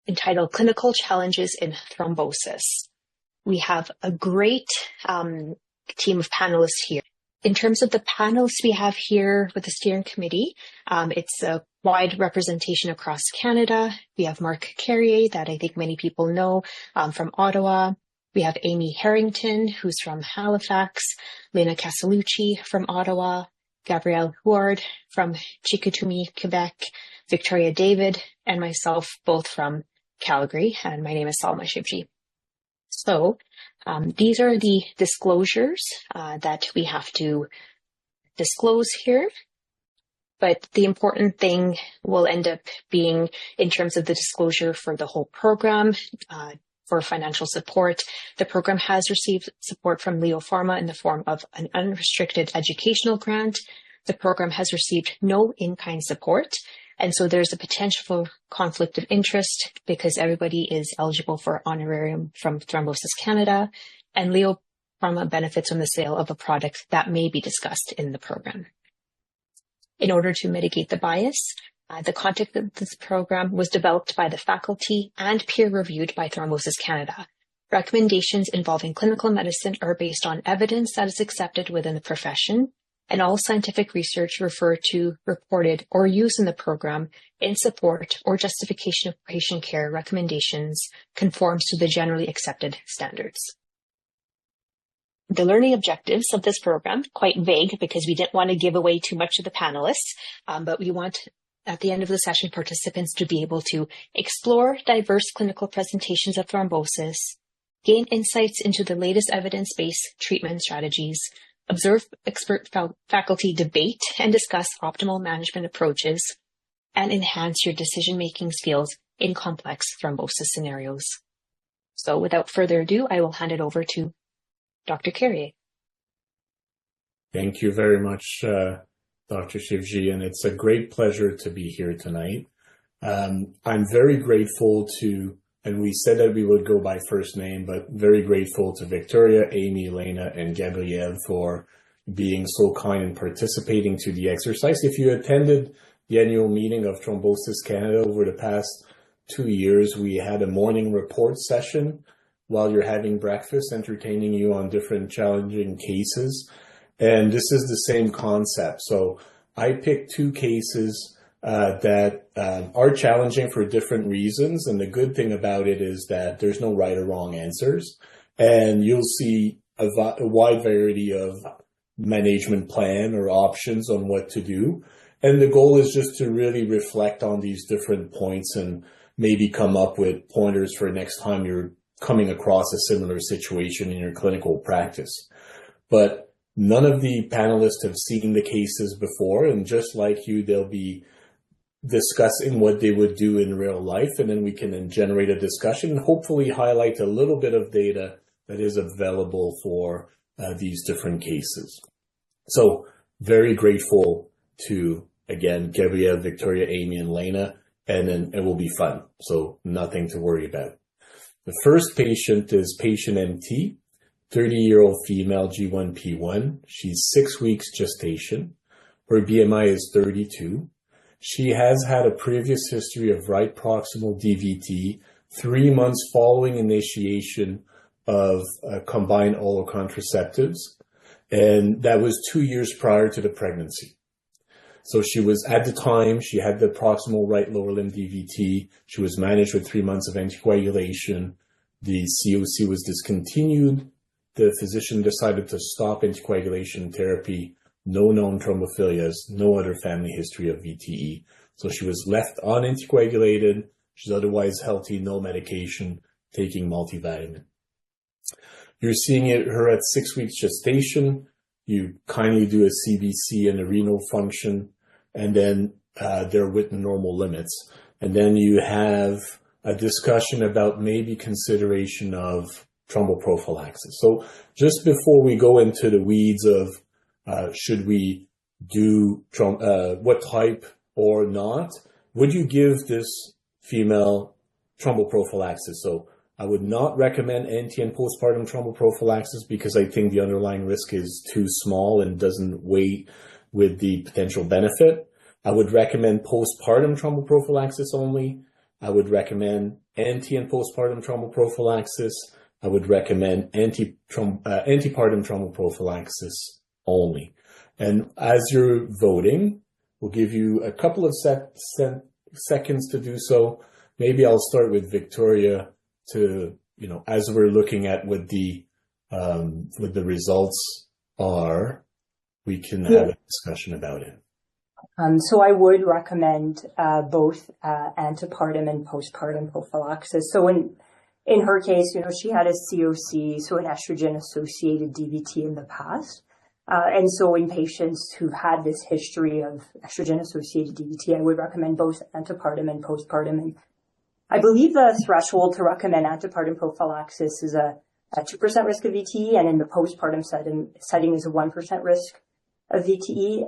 entitled Clinical Challenges in Thrombosis. We have a great team of panelists here. In terms of the panelists we have here with the steering committee, it's a wide representation across Canada. We have Marc Carrier, that I think many people know, from Ottawa. We have Amye Harrigan, who's from Halifax, Lana Castellucci from Ottawa, Gabriel Huard from Chicoutimi, Quebec, Victoria David, and myself, both from Calgary, and my name is Salma Shivji. So these are the disclosures that we have to disclose here. But the important thing will end up being in terms of the disclosure for the whole program, for financial support. The program has received support from Leo Pharma in the form of an unrestricted educational grant. The program has received no in-kind support. And so there's a potential for conflict of interest because everybody is eligible for honorarium from Thrombosis Canada, and Leo Pharma benefits from the sale of a product that may be discussed in the program. In order to mitigate the bias, the content of this program was developed by the faculty and peer-reviewed by Thrombosis Canada. Recommendations involving clinical medicine are based on evidence that is accepted within the profession, and all scientific research referred to, reported, or used in the program in support or justification of patient care recommendations conforms to the generally accepted standards. The learning objectives of this program, quite vague because we didn't want to give away too much to the panelists, but we want at the end of the session participants to be able to explore diverse clinical presentations of thrombosis, gain insights into the latest evidence-based treatment strategies, observe expert faculty debate and discuss optimal management approaches, and enhance your decision-making skills in complex thrombosis scenarios. So without further ado, I will hand it over to Dr. Carrier. Thank you very much, Dr. Shivji, and it's a great pleasure to be here tonight. I'm very grateful to, and we said that we would go by first name, but very grateful to Victoria, Amye, Lana, and Gabrielle for being so kind and participating to the exercise. If you attended the annual meeting of Thrombosis Canada over the past 2 years, we had a morning report session while you're having breakfast, entertaining you on different challenging cases. And this is the same concept. So I picked 2 cases that are challenging for different reasons. And the good thing about it is that there's no right or wrong answers. And you'll see a wide variety of management plan or options on what to do. And the goal is just to really reflect on these different points and maybe come up with pointers for next time you're coming across a similar situation in your clinical practice. But none of the panelists have seen the cases before, and just like you, they'll be discussing what they would do in real life, and then we can then generate a discussion and hopefully highlight a little bit of data that is available for these different cases. So very grateful to, again, Gabrielle, Victoria, Amye, and Lana, and then it will be fun. So nothing to worry about. The first patient is patient MT, 30-year-old female, G1P1. She's 6 weeks gestation. Her BMI is 32. She has had a previous history of right proximal DVT 3 months following initiation of combined oral contraceptives. And that was 2 years prior to the pregnancy. So she was, at the time, she had the proximal right lower limb DVT. She was managed with 3 months of anticoagulation. The COC was discontinued. The physician decided to stop anticoagulation therapy. No known thrombophilias, no other family history of VTE. So she was left unanticoagulated. She's otherwise healthy, no medication, taking multivitamin. You're seeing her at 6 weeks gestation. You kindly do a CBC and a renal function, and then they're within normal limits. And then you have a discussion about maybe consideration of thromboprophylaxis. So just before we go into the weeds of should we do what type or not, would you give this female thromboprophylaxis? So I would not recommend anti and postpartum thromboprophylaxis because I think the underlying risk is too small and doesn't weigh with the potential benefit. I would recommend postpartum thromboprophylaxis only. I would recommend anti and postpartum thromboprophylaxis. I would recommend antepartum thromboprophylaxis only. And as you're voting, we'll give you a couple of seconds to do so. Maybe I'll start with Victoria to, as we're looking at what the results are, we can have a discussion about it. So I would recommend both antepartum and postpartum prophylaxis. So in her case, she had a COC, so an estrogen-associated DVT in the past. And so in patients who've had this history of estrogen-associated DVT, I would recommend both antepartum and postpartum. And I believe the threshold to recommend antepartum prophylaxis is a 2% risk of VTE, and in the postpartum setting is a 1% risk of VTE.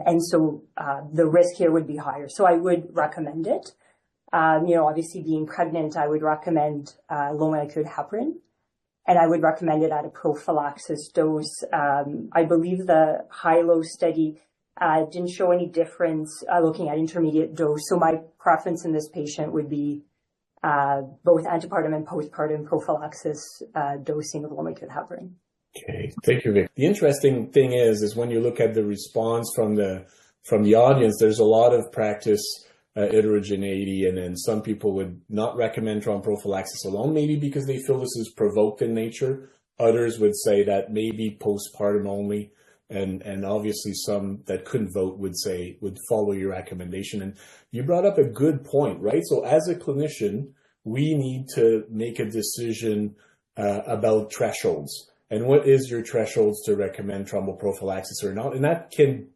And so the risk here would be higher. So I would recommend it. Obviously being pregnant, I would recommend low molecular heparin, and I would recommend it at a prophylaxis dose. I believe the high-low study didn't show any difference looking at intermediate dose. So my preference in this patient would be both antepartum and postpartum prophylaxis dosing of low molecular heparin. Okay, thank you, Vic. The interesting thing is when you look at the response from the audience, there's a lot of practice heterogeneity, and then some people would not recommend thromboprophylaxis alone, maybe because they feel this is provoked in nature. Others would say that maybe postpartum only, and obviously some that couldn't vote would follow your recommendation. And you brought up a good point, right? So as a clinician, we need to make a decision about thresholds. And what is your thresholds to recommend thromboprophylaxis or not? And that can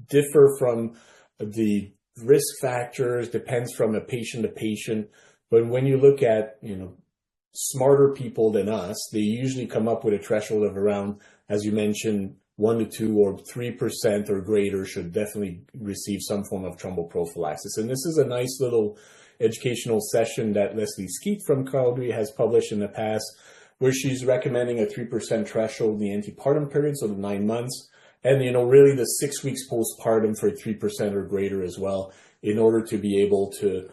differ from the risk factors, depends from a patient to patient. But when you look at, smarter people than us, they usually come up with a threshold of around, as you mentioned, 1 to 2 or 3% or greater should definitely receive some form of thromboprophylaxis. And this is a nice little educational session that Leslie Skeet from Calgary has published in the past, where she's recommending a 3% threshold in the antepartum period, so the 9 months, and, really the 6 weeks postpartum for 3% or greater as well, in order to be able to,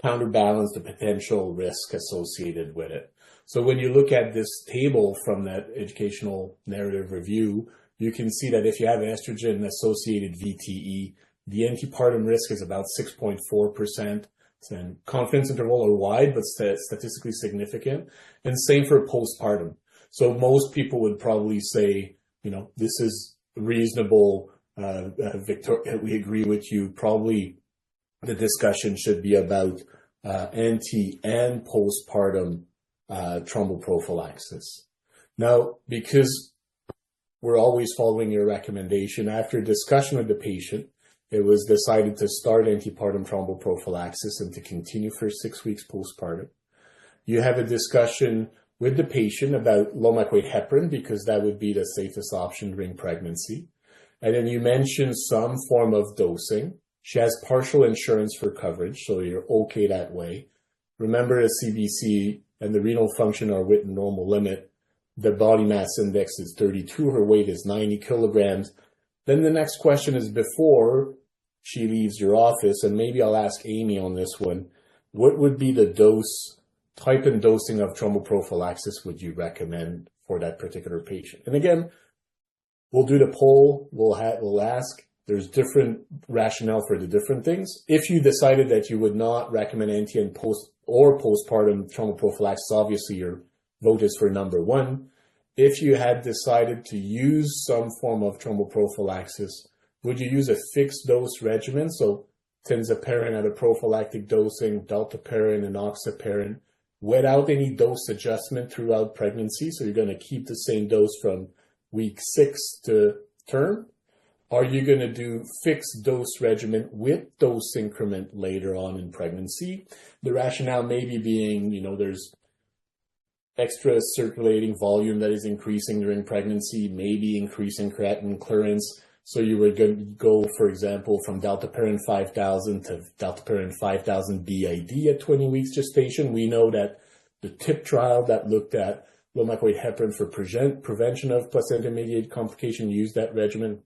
counterbalance the potential risk associated with it. So when you look at this table from that educational narrative review, you can see that if you have estrogen-associated VTE, the antepartum risk is about 6.4%. And confidence interval are wide, but statistically significant. And same for postpartum. So most people would probably say, this is reasonable. Victoria, we agree with you. Probably the discussion should be about anti and postpartum thromboprophylaxis. Now, because we're always following your recommendation, after discussion with the patient, it was decided to start antepartum thromboprophylaxis and to continue for 6 weeks postpartum. You have a discussion with the patient about low molecular heparin, because that would be the safest option during pregnancy. And then you mentioned some form of dosing. She has partial insurance for coverage, so you're okay that way. Remember, the CBC and the renal function are within normal limit. The body mass index is 32. Her weight is 90 kilograms. Then the next question is, before she leaves your office, and maybe I'll ask Amy on this one, what would be the type and dosing of thromboprophylaxis would you recommend for that particular patient? And again, we'll do the poll, we'll ask, there's different rationale for the different things. If you decided that you would not recommend anti and postpartum thromboprophylaxis, obviously your vote is for number 1. If you had decided to use some form of thromboprophylaxis, would you use a fixed dose regimen? So tinzaparin at a prophylactic dosing, dalteparin and enoxaparin, without any dose adjustment throughout pregnancy. So you're going to keep the same dose from week 6 to term. Are you going to do fixed dose regimen with dose increment later on in pregnancy? The rationale maybe being, there's extra circulating volume that is increasing during pregnancy, maybe increasing creatinine clearance. So you would go, for example, from dalteparin 5000 to dalteparin 5000 BID at 20 weeks gestation. We know that the TIP trial that looked at low molecular heparin for prevention of placenta-mediated complication used that regimen.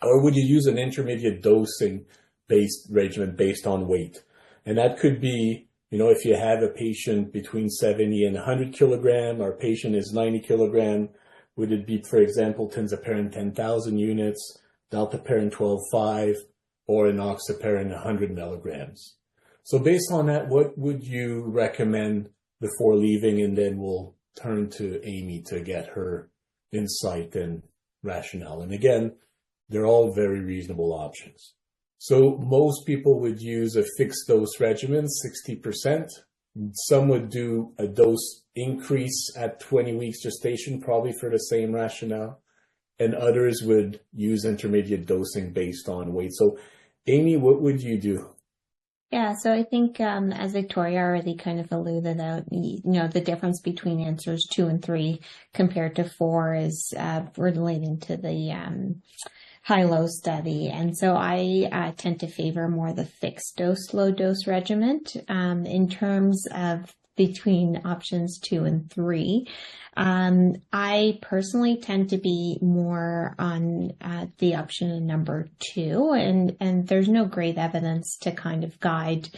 Or would you use an intermediate dosing based regimen based on weight? And that could be if you have a patient between 70 and 100 kilogram, our patient is 90 kilogram, would it be, for example, tenzaparin 10,000 units, dalteparin 12.5, or enoxaparin 100 milligrams? So based on that, what would you recommend before leaving? And then we'll turn to Amye to get her insight and rationale. And again, they're all very reasonable options. So most people would use a fixed dose regimen, 60%. Some would do a dose increase at 20 weeks gestation, probably for the same rationale. And others would use intermediate dosing based on weight. So Amye, what would you do? Yeah, so I think as Victoria already kind of alluded out, the difference between answers 2 and 3 compared to 4 is relating to the high-low study. And so I tend to favor more the fixed dose, low dose regimen in terms of between options 2 and 3. I personally tend to be more on the option number 2, and there's no great evidence to kind of guide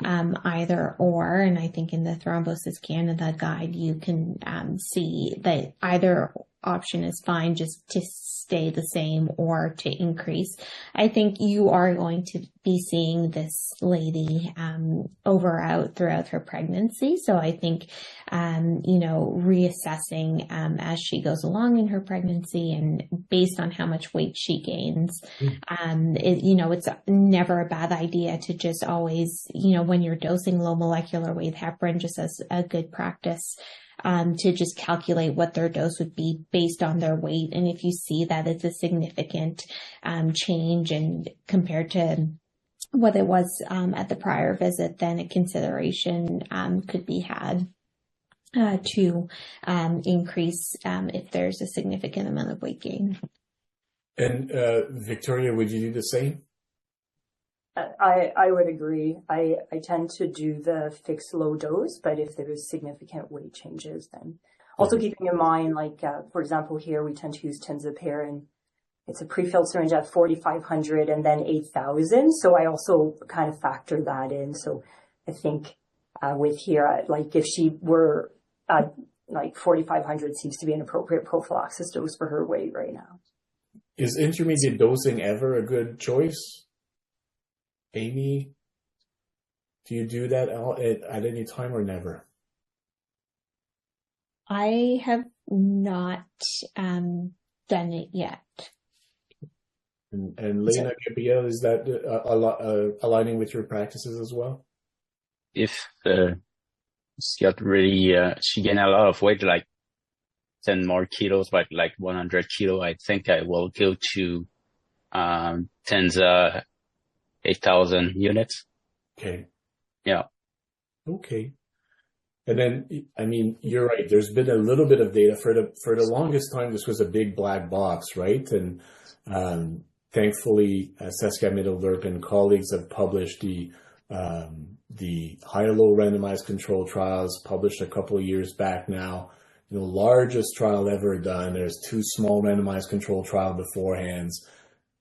either or. And I think in the Thrombosis Canada guide, you can see that either option is fine, just to stay the same or to increase. I think you are going to be seeing this lady out throughout her pregnancy. So I think, reassessing as she goes along in her pregnancy and based on how much weight she gains, it's never a bad idea to just always, when you're dosing low molecular weight heparin, just as a good practice, to just calculate what their dose would be based on their weight. And if you see that it's a significant change and compared to what it was at the prior visit, then a consideration could be had to increase if there's a significant amount of weight gain. And Victoria, would you do the same? I would agree. I tend to do the fixed low dose, but if there is significant weight changes, then also keeping in mind, for example, here we tend to use tenzaparin. It's a pre-filled syringe at 4,500 and then 8,000. So I also kind of factor that in. So I think with here, if she were at 4,500 seems to be an appropriate prophylaxis dose for her weight right now. Is intermediate dosing ever a good choice? Amye, do you do that at any time or never? I have not done it yet. And Lana Castellucci, is that aligning with your practices as well? If she got really, she gained a lot of weight, like 10 more kilos, like 100 kilo, I think I will go to Tenza 8,000 units. Okay. Yeah. Okay. And then, you're right. There's been a little bit of data for the longest time. This was a big black box, right? And thankfully, Saskia Middelderp and colleagues have published the high-low randomized control trials published a couple of years back now. Largest trial ever done. There's 2 small randomized control trial beforehand.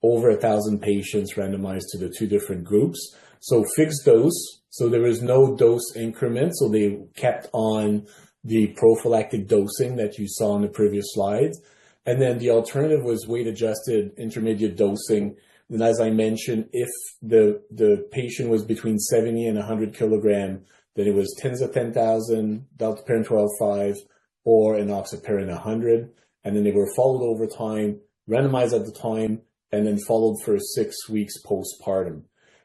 Over 1,000 patients randomized to the 2 different groups. So fixed dose. So there was no dose increment. So they kept on the prophylactic dosing that you saw in the previous slides. And then the alternative was weight adjusted intermediate dosing. And as I mentioned, if the patient was between 70 and 100 kilogram, then it was Tenza 10,000, dalteparin 12.5, or enoxaparin 100. And then they were followed over time, randomized at the time, and then followed for 6 weeks postpartum.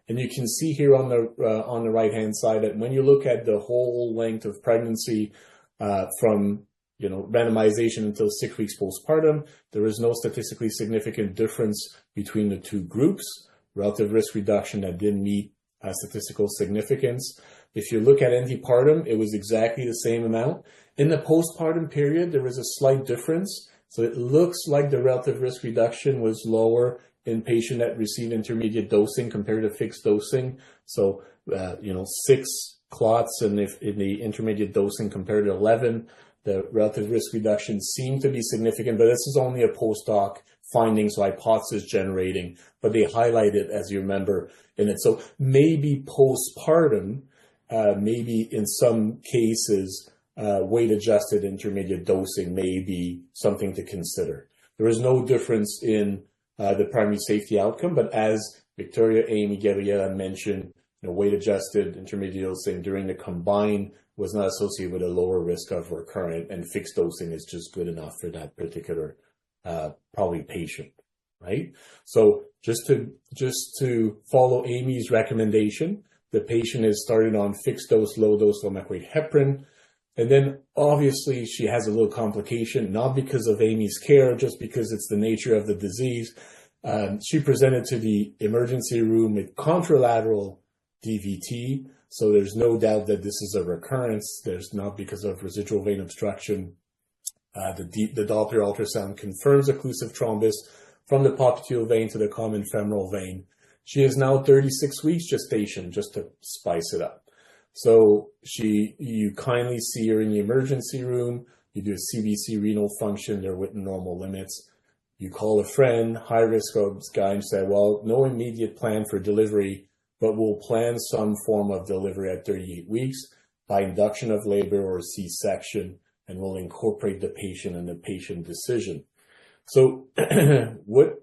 And you can see here on the right-hand side that when you look at the whole length of pregnancy from randomization until 6 weeks postpartum, there is no statistically significant difference between the 2 groups. Relative risk reduction that didn't meet statistical significance. If you look at antepartum, it was exactly the same amount. In the postpartum period, there was a slight difference. So it looks like the relative risk reduction was lower in patient that received intermediate dosing compared to fixed dosing. So, 6 clots in the intermediate dosing compared to 11, the relative risk reduction seemed to be significant, but this is only a post-hoc finding, so hypothesis generating, but they highlight it, as you remember, in it. So maybe postpartum, maybe in some cases, weight-adjusted intermediate dosing may be something to consider. There is no difference in the primary safety outcome, but as Victoria, Amy, Gabriela mentioned, weight-adjusted intermediate dosing during the combine was not associated with a lower risk of recurrent, and fixed dosing is just good enough for that particular probably patient, right? So just to follow Amy's recommendation, the patient is started on fixed dose, low dose lomecrate heparin. And then obviously she has a little complication, not because of Amy's care, just because it's the nature of the disease. She presented to the emergency room with contralateral DVT. So there's no doubt that this is a recurrence. There's not because of residual vein obstruction. The Doppler ultrasound confirms occlusive thrombus from the popliteal vein to the common femoral vein. She is now 36 weeks gestation, just to spice it up. So you kindly see her in the emergency room. You do a CBC renal function. They're within normal limits. You call a friend, high risk guy, and say, well, no immediate plan for delivery, but we'll plan some form of delivery at 38 weeks by induction of labor or C-section, and we'll incorporate the patient and the patient decision. So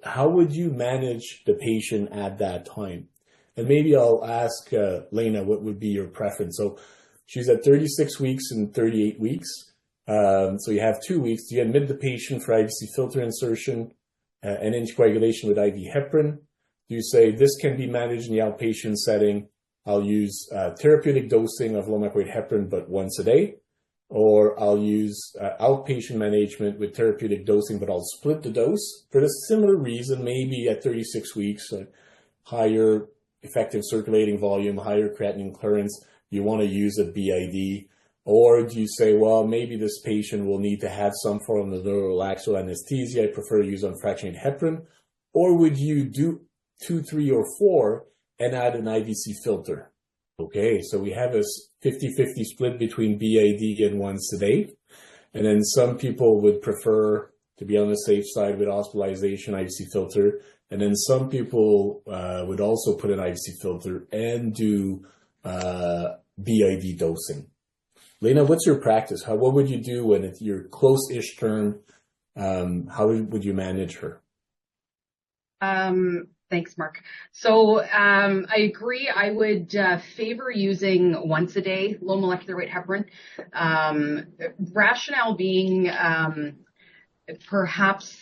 how would you manage the patient at that time? And maybe I'll ask Lana, what would be your preference? So she's at 36 weeks and 38 weeks. So you have 2 weeks. Do you admit the patient for IVC filter insertion and anticoagulation with IV heparin? Do you say this can be managed in the outpatient setting? I'll use therapeutic dosing of lomecrate heparin, but once a day. Or I'll use outpatient management with therapeutic dosing, but I'll split the dose for the similar reason, maybe at 36 weeks, higher effective circulating volume, higher creatinine clearance, you want to use a BID. Or do you say, well, maybe this patient will need to have some form of neurolaxal anesthesia, I prefer to use unfractionated heparin? Or would you do 2, 3, or 4 and add an IVC filter? Okay, so we have a 50-50 split between BID and once a day. And then some people would prefer to be on the safe side with hospitalization, IVC filter. And then some people would also put an IVC filter and do BID dosing. Lana, what's your practice? What would you do when you're close-ish term? How would you manage her? Thanks, Marc. So I agree. I would favor using once a day low molecular weight heparin. Rationale being perhaps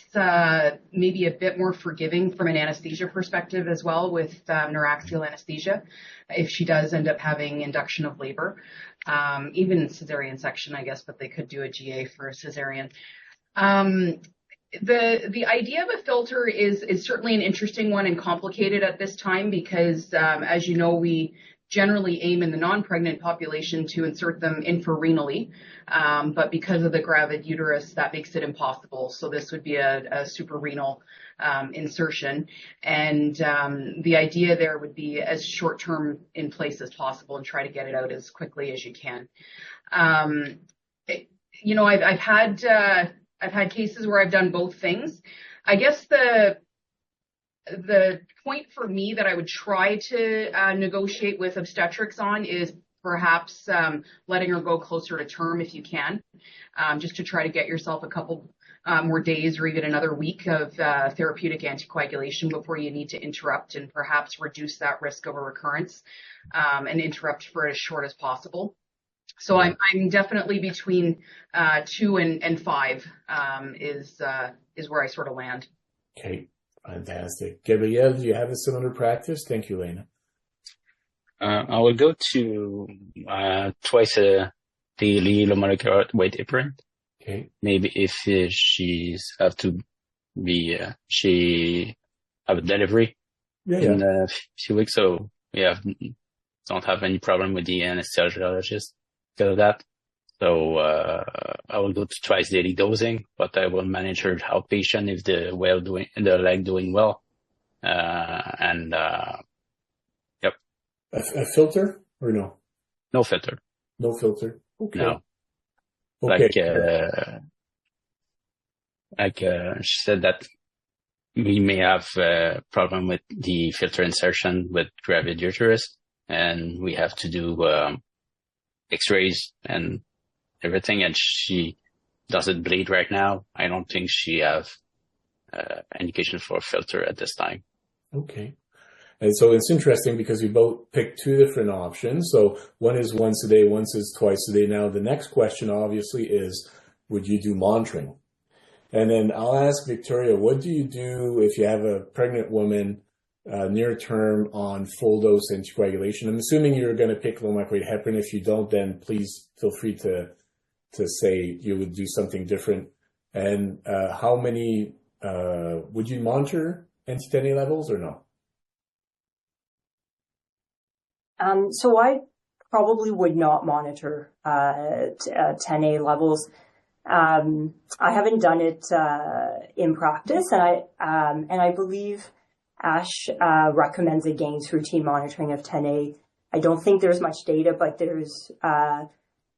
maybe a bit more forgiving from an anesthesia perspective as well with neuraxial anesthesia if she does end up having induction of labor. Even cesarean section, I guess, but they could do a GA for a cesarean. The idea of a filter is certainly an interesting one and complicated at this time because, as you know, we generally aim in the non-pregnant population to insert them infrarenally, but because of the gravid uterus, that makes it impossible. So this would be a suprarenal insertion, and the idea there would be as short-term in place as possible and try to get it out as quickly as you can. I've had cases where I've done both things. I guess the point for me that I would try to negotiate with obstetrics on is perhaps letting her go closer to term if you can, just to try to get yourself a couple more days or even another week of therapeutic anticoagulation before you need to interrupt and perhaps reduce that risk of a recurrence and interrupt for as short as possible. So I'm definitely between 2 and 5 is where I sort of land. Okay, fantastic. Gabrielle, do you have a similar practice? Thank you, Lana. I will go to twice a daily low molecular weight heparin. Okay. Maybe if she's have to be she have a delivery in a few weeks, so don't have any problem with the anesthesiologist because of that. So I will go to twice daily dosing, but I will manage her outpatient if the leg doing well. Yep. A filter or no? No filter. No filter. Okay. No. Okay. She said that we may have a problem with the filter insertion with gravid uterus, and we have to do x-rays and everything, and she doesn't bleed right now. I don't think she have indication for a filter at this time. Okay. And so it's interesting because we both picked two different options. So one is once a day, one is twice a day. Now, the next question obviously is, would you do monitoring? And then I'll ask Victoria, what do you do if you have a pregnant woman near term on full dose anticoagulation? I'm assuming you're going to pick low molecular weight heparin. If you don't, then please feel free to say you would do something different. And how many would you monitor anti-10A levels or no? So I probably would not monitor 10A levels. I haven't done it in practice, and I believe ASH recommends against routine monitoring of 10A. I don't think there's much data, but there's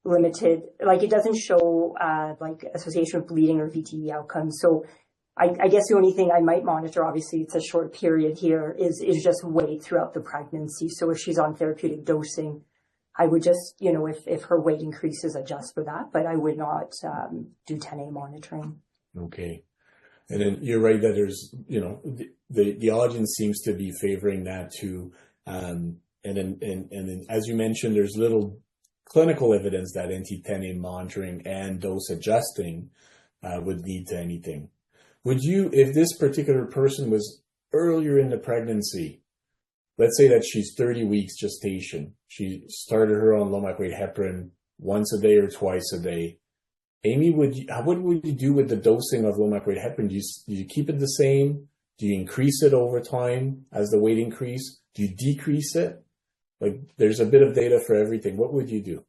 limited, like it doesn't show like association with bleeding or VTE outcomes. So I guess the only thing I might monitor, obviously it's a short period here, is just weight throughout the pregnancy. So if she's on therapeutic dosing, I would just, if her weight increases, adjust for that, but I would not do 10A monitoring. Okay. And then you're right that there's, the audience seems to be favoring that too. And then as you mentioned, there's little clinical evidence that anti-10A monitoring and dose adjusting would lead to anything. Would you, if this particular person was earlier in the pregnancy, let's say that she's 30 weeks gestation, she started her on low molecular weight heparin once a day or twice a day. Amye, what would you do with the dosing of low molecular weight heparin? Do you keep it the same? Do you increase it over time as the weight increase? Do you decrease it? Like, there's a bit of data for everything. What would you do?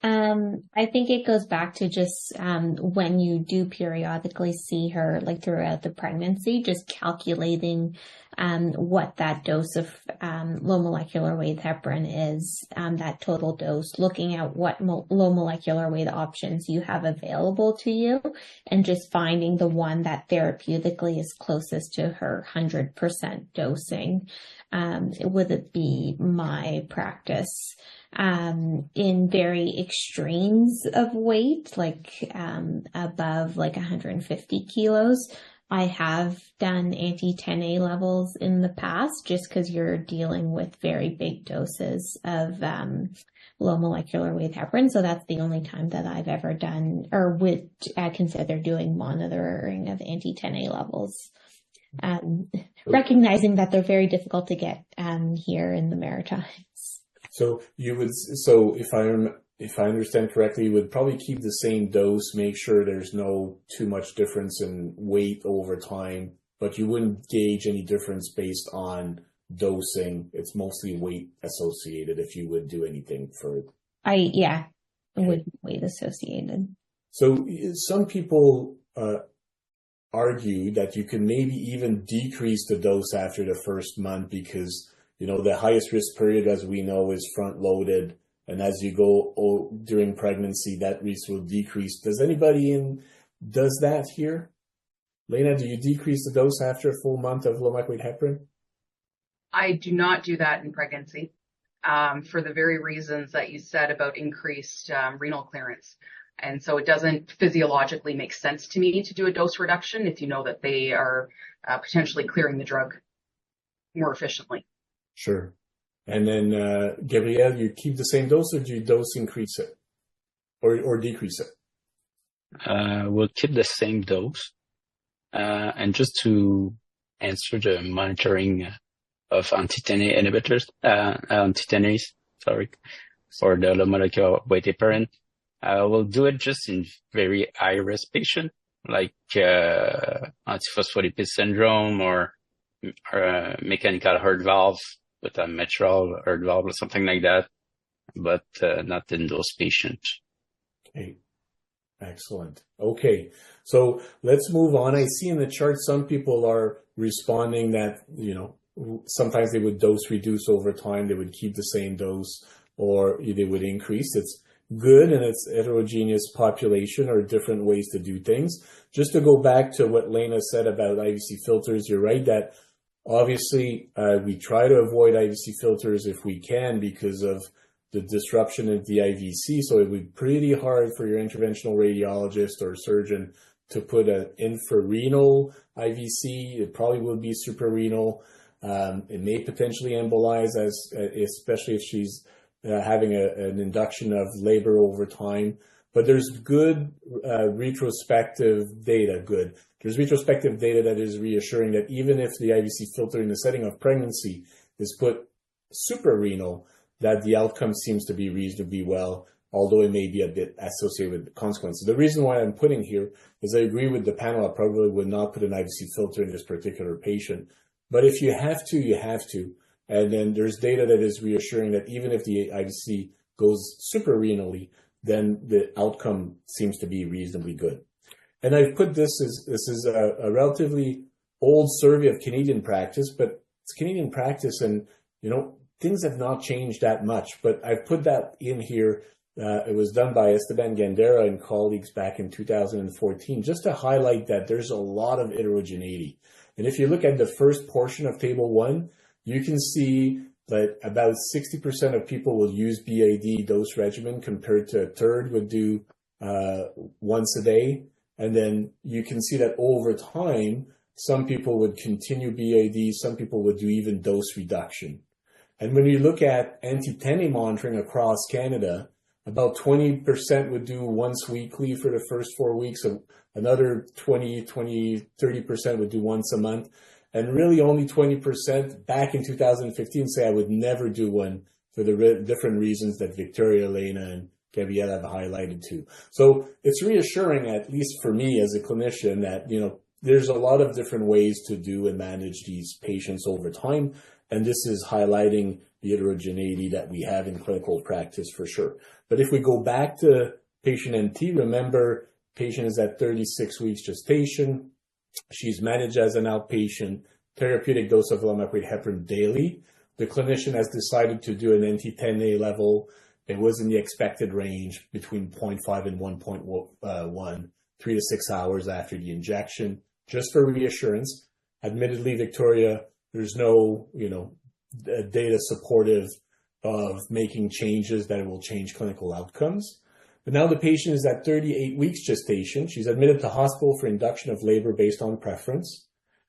I think it goes back to just when you do periodically see her, like throughout the pregnancy, just calculating what that dose of low molecular weight heparin is, that total dose, looking at what low molecular weight options you have available to you, and just finding the one that therapeutically is closest to her 100% dosing. Would it be my practice? In very extremes of weight, like above like 150 kilos, I have done anti-10A levels in the past, just because you're dealing with very big doses of low molecular weight heparin. So that's the only time that I've ever done or would consider doing monitoring of anti-10A levels. Recognizing that they're very difficult to get here in the Maritimes. So if I understand correctly, you would probably keep the same dose, make sure there's no too much difference in weight over time, but you wouldn't gauge any difference based on dosing. It's mostly weight associated if you would do anything for it. It would be weight associated. So some people argue that you can maybe even decrease the dose after the first month because the highest risk period, as we know, is front loaded. And as you go during pregnancy, that risk will decrease. Does anybody does that here? Lana, do you decrease the dose after a full month of low molecular weight heparin? I do not do that in pregnancy for the very reasons that you said about increased renal clearance. And so it doesn't physiologically make sense to me to do a dose reduction if you know that they are potentially clearing the drug more efficiently. Sure. And then, Gabriel, you keep the same dose or do you dose increase it or decrease it? We'll keep the same dose. And just to answer the monitoring of anti-10A inhibitors, anti-10As, for the low molecular weight heparin, we'll do it just in very high risk patient, like antiphospholipid syndrome or mechanical heart valve with a mitral heart valve or something like that, but not in those patients. Okay. Excellent. Okay. So let's move on. I see in the chart some people are responding that, sometimes they would dose reduce over time. They would keep the same dose or they would increase. It's good and it's heterogeneous population or different ways to do things. Just to go back to what Lana said about IVC filters, you're right that obviously we try to avoid IVC filters if we can because of the disruption of the IVC. So it would be pretty hard for your interventional radiologist or surgeon to put an infrarenal IVC. It probably would be suprarenal. It may potentially embolize, especially if she's having an induction of labor over time. But there's good retrospective data. There's retrospective data that is reassuring that even if the IVC filter in the setting of pregnancy is put suprarenal, that the outcome seems to be reasonably well, although it may be a bit associated with the consequences. The reason why I'm putting here is I agree with the panel. I probably would not put an IVC filter in this particular patient. But if you have to, you have to. And then there's data that is reassuring that even if the IVC goes suprarenally, then the outcome seems to be reasonably good. And I've put this is a relatively old survey of Canadian practice, but it's Canadian practice and, things have not changed that much. But I've put that in here. It was done by Esteban Gandera and colleagues back in 2014, just to highlight that there's a lot of heterogeneity. And if you look at the first portion of Table 1, you can see that about 60% of people will use BID dose regimen compared to a third would do once a day. And then you can see that over time, some people would continue BID, some people would do even dose reduction. And when you look at anti-TENE monitoring across Canada, about 20% would do once weekly for the first 4 weeks. Another 30% would do once a month. And really only 20% back in 2015 say I would never do one for the different reasons that Victoria, Lana, and Gabrielle have highlighted too. So it's reassuring, at least for me as a clinician, that, there's a lot of different ways to do and manage these patients over time. And this is highlighting the heterogeneity that we have in clinical practice for sure. But if we go back to patient NT, remember, patient is at 36 weeks gestation. She's managed as an outpatient, therapeutic dose of lomaprid heparin daily. The clinician has decided to do an NT10A level. It was in the expected range between 0.5 and 1.1, 3 to 6 hours after the injection, just for reassurance. Admittedly, Victoria, there's no, data supportive of making changes that will change clinical outcomes. But now the patient is at 38 weeks gestation. She's admitted to hospital for induction of labor based on preference.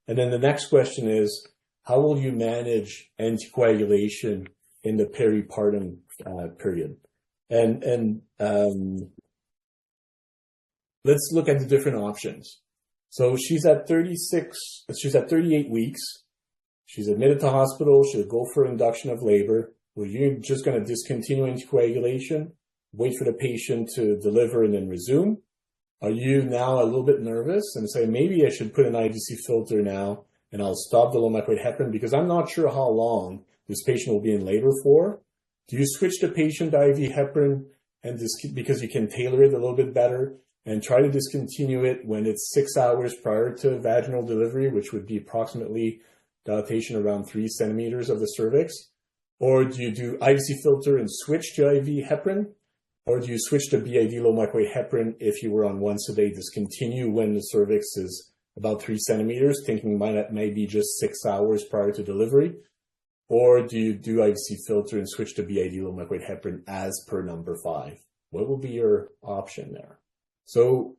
And then the next question is, how will you manage anticoagulation in the peripartum period? And let's look at the different options. So she's at 38 weeks. She's admitted to hospital. She'll go for induction of labor. Well, you're just going to discontinue anticoagulation, wait for the patient to deliver and then resume? Are you now a little bit nervous and say, maybe I should put an IVC filter now and I'll stop the lomaprid heparin because I'm not sure how long this patient will be in labor for? Do you switch the patient to IV heparin and because you can tailor it a little bit better and try to discontinue it when it's 6 hours prior to vaginal delivery, which would be approximately dilatation around 3 centimeters of the cervix? Or do you do IVC filter and switch to IV heparin? Or do you switch to BID lomaprid heparin if you were on once a day, discontinue when the cervix is about 3 centimeters, thinking that may be just 6 hours prior to delivery? Or do you do IVC filter and switch to BID lomaprid heparin as per number 5? What will be your option there? So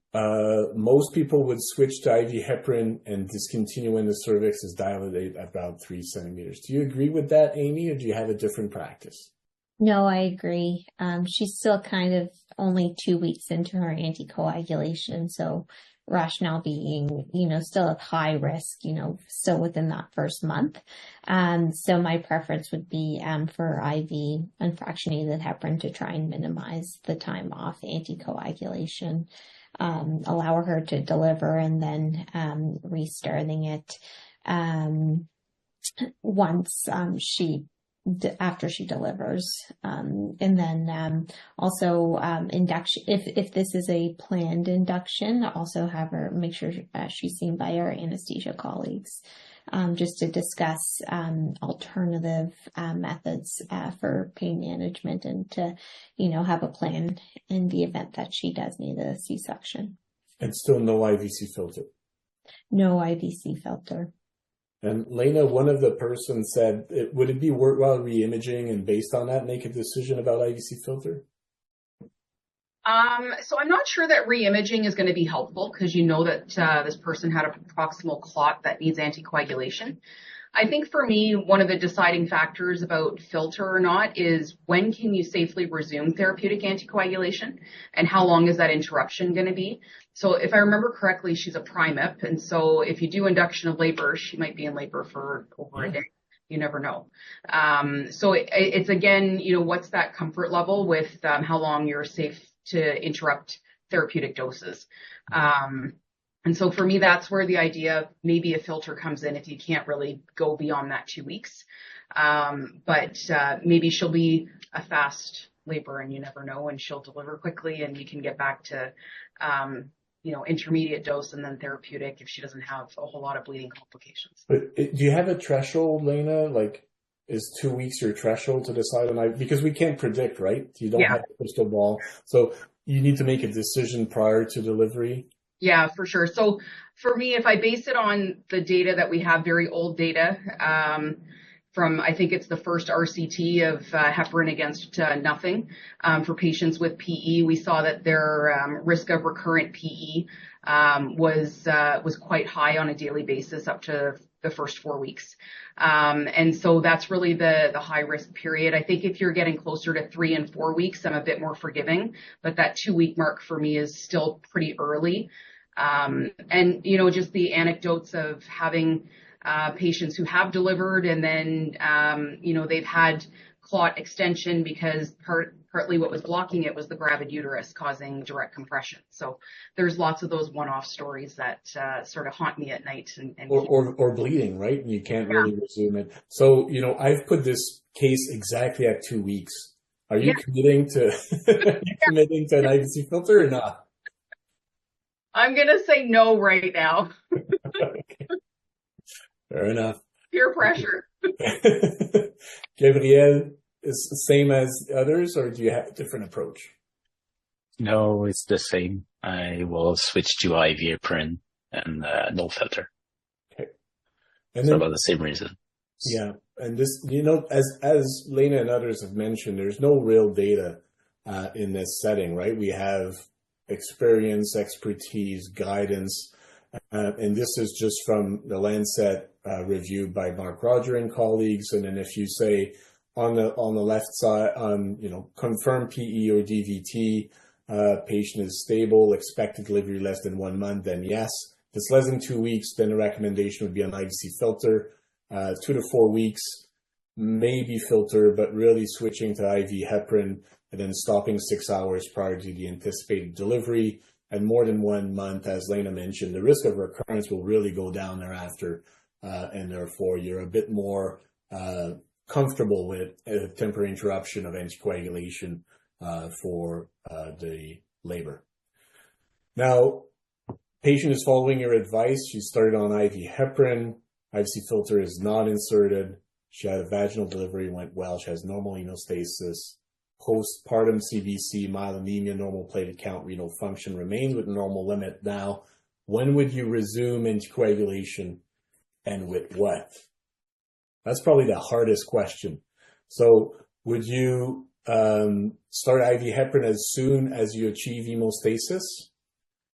most people would switch to IV heparin and discontinue when the cervix is dilated at about 3 centimeters. Do you agree with that, Amy, or do you have a different practice? No, I agree. She's still kind of only 2 weeks into her anticoagulation. So rationale being, still at high risk, still within that first month. So my preference would be for IV unfractionated heparin to try and minimize the time off anticoagulation, allow her to deliver and then restarting it once after she delivers. And then also induction, if this is a planned induction, also have her make sure she's seen by our anesthesia colleagues, just to discuss alternative methods for pain management and to, have a plan in the event that she does need a C-section. And still no IVC filter? No IVC filter. And Lana, one of the persons said, would it be worthwhile re-imaging and based on that make a decision about IVC filter? So I'm not sure that re-imaging is going to be helpful because you know that this person had a proximal clot that needs anticoagulation. I think for me, one of the deciding factors about filter or not is when can you safely resume therapeutic anticoagulation and how long is that interruption going to be? So if I remember correctly, she's a primip. And so if you do induction of labor, she might be in labor for over a day. You never know. So it's again, what's that comfort level with how long you're safe to interrupt therapeutic doses. And so for me, that's where the idea of maybe a filter comes in if you can't really go beyond that 2 weeks. But maybe she'll be a fast labor and you never know, and she'll deliver quickly and you can get back to, intermediate dose and then therapeutic if she doesn't have a whole lot of bleeding complications. But do you have a threshold, Lana? Like, is 2 weeks your threshold to decide on because we can't predict, right? You don't have a crystal ball. So you need to make a decision prior to delivery. Yeah, for sure. So for me, if I base it on the data that we have, very old data, from, I think it's the first RCT of heparin against nothing for patients with PE, we saw that their risk of recurrent PE was quite high on a daily basis up to the first 4 weeks. And so that's really the high risk period. I think if you're getting closer to 3 and 4 weeks, I'm a bit more forgiving, but that 2 week mark for me is still pretty early. And, just the anecdotes of having patients who have delivered and then, they've had clot extension because partly what was blocking it was the gravid uterus causing direct compression. So there's lots of those one-off stories that sort of haunt me at night. Or bleeding, right? You can't really resume it. So, I've put this case exactly at 2 weeks. Are you committing to committing to an IVC filter or not? I'm going to say no right now. Okay. Fair enough. Peer pressure. Gabriel is the same as others, or do you have a different approach? No, it's the same. I will switch to IV heparin and no filter. Okay. And so about the same reason. Yeah. And this, as Lana and others have mentioned, there's no real data in this setting, right? We have experience, expertise, guidance, and this is just from the Lancet review by Marc Carrier and colleagues. And then if you say on the left side, confirmed PE or DVT, patient is stable, expected delivery less than 1 month, then yes. If it's less than 2 weeks, then the recommendation would be an IVC filter. 2 to 4 weeks, maybe filter, but really switching to IV heparin and then stopping 6 hours prior to the anticipated delivery. And more than 1 month, as Lana mentioned, the risk of recurrence will really go down thereafter. And therefore, you're a bit more comfortable with a temporary interruption of anticoagulation for the labor. Now, patient is following your advice. She started on IV heparin. IVC filter is not inserted. She had a vaginal delivery, went well. She has normal hemostasis. Postpartum CBC, myelonemia, normal platelet count, renal function remains with normal limit. Now, when would you resume anticoagulation and with what? That's probably the hardest question. So would you start IV heparin as soon as you achieve hemostasis?